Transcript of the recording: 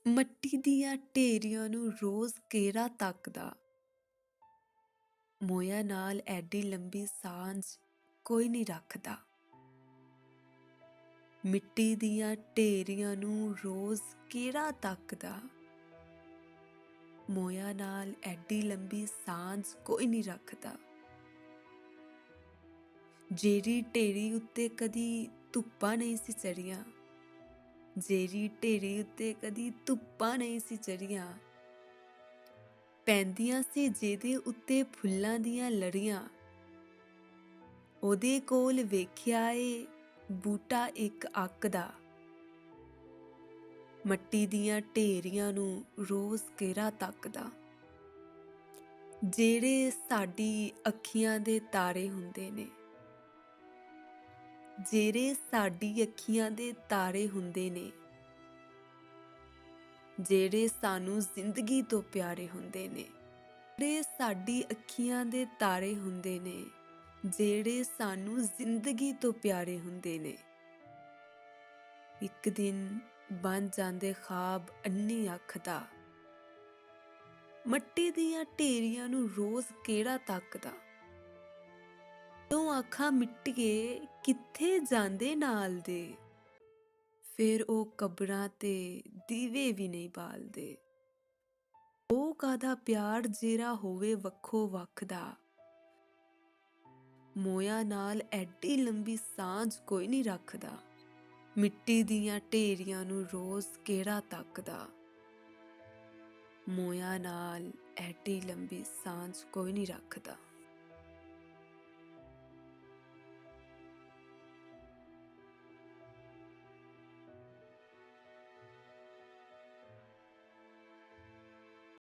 ਮੱਟੀ ਦੀਆਂ ਢੇਰੀਆਂ ਨੂੰ ਰੋਜ਼ ਕੇਰਾ ਤੱਕਦਾ, ਮੋਇਆ ਨਾਲ ਐਡੀ ਲੰਬੀ ਸਾਂਝ ਕੋਈ ਨਹੀਂ ਰੱਖਦਾ। ਮਿੱਟੀ ਦੀਆਂ ਢੇਰੀਆਂ ਨੂੰ ਰੋਜ਼ ਕੇਰਾ ਤੱਕਦਾ, ਮੋਇਆ ਨਾਲ ਐਡੀ ਲੰਬੀ ਸਾਂਝ ਕੋਈ ਨਹੀਂ ਰੱਖਦਾ। ਜਿਹੜੀ ਢੇਰੀ ਉੱਤੇ ਕਦੀ ਧੁੱਪਾਂ ਨਹੀਂ ਸੀ ਚੜੀਆਂ, ਜਿਹੜੀ ਢੇਰੀ ਉੱਤੇ ਕਦੀ ਧੁੱਪਾਂ ਨਹੀਂ ਸੀ ਚੜੀਆਂ, ਪੈਂਦੀਆਂ ਸੀ ਜਿਹਦੇ ਉੱਤੇ ਫੁੱਲਾਂ ਦੀਆਂ ਲੜੀਆਂ, ਉਹਦੇ ਕੋਲ ਵੇਖਿਆ ਏ ਬੂਟਾ ਇੱਕ ਅੱਕ ਦਾ। ਮੱਟੀ ਦੀਆਂ ਢੇਰੀਆਂ ਨੂੰ ਰੋਜ਼ ਕੇਰਾ ਤੱਕਦਾ। ਜਿਹੜੇ ਸਾਡੀ ਅੱਖੀਆਂ ਦੇ ਤਾਰੇ ਹੁੰਦੇ ਨੇ, ਜਿਹੜੇ ਸਾਡੀ ਅੱਖੀਆਂ ਦੇ ਤਾਰੇ ਹੁੰਦੇ ਨੇ, ਜਿਹੜੇ ਸਾਨੂੰ ਜ਼ਿੰਦਗੀ ਤੋਂ ਪਿਆਰੇ ਹੁੰਦੇ ਨੇ, ਜਿਹੜੇ ਸਾਡੀ ਅੱਖੀਆਂ ਦੇ ਤਾਰੇ ਹੁੰਦੇ ਨੇ, ਜਿਹੜੇ ਸਾਨੂੰ ਜ਼ਿੰਦਗੀ ਤੋਂ ਪਿਆਰੇ ਹੁੰਦੇ ਨੇ, ਇੱਕ ਦਿਨ ਬਣ ਜਾਂਦੇ ਖਾਬ ਅੰਨੀ ਅੱਖ ਦਾ। ਮੱਟੀ ਦੀਆਂ ਢੇਰੀਆਂ ਨੂੰ ਰੋਜ਼ ਕਿਹੜਾ ਤੱਕਦਾ। ਜਦੋਂ ਅੱਖਾਂ ਮਿੱਟੀਏ ਕਿੱਥੇ ਜਾਂਦੇ ਨਾਲ ਦੇ, ਫਿਰ ਉਹ ਕਬਰਾਂ ਤੇ ਦੀਵੇ ਵੀ ਨਹੀਂ ਬਾਲਦੇ। ਉਹ ਕਾਹਦਾ ਪਿਆਰ ਜਿਹੜਾ ਹੋਵੇ ਵੱਖੋ ਵੱਖ ਦਾ, ਮੋਇਆ ਨਾਲ ਐਡੀ ਲੰਬੀ ਸਾਂਝ ਕੋਈ ਨਹੀਂ ਰੱਖਦਾ। ਮਿੱਟੀ ਦੀਆਂ ਢੇਰੀਆਂ ਨੂੰ ਰੋਜ਼ ਕਿਹੜਾ ਤੱਕਦਾ, ਮੋਇਆ ਨਾਲ ਐਡੀ ਲੰਬੀ ਸਾਂਝ ਕੋਈ ਨਹੀਂ ਰੱਖਦਾ।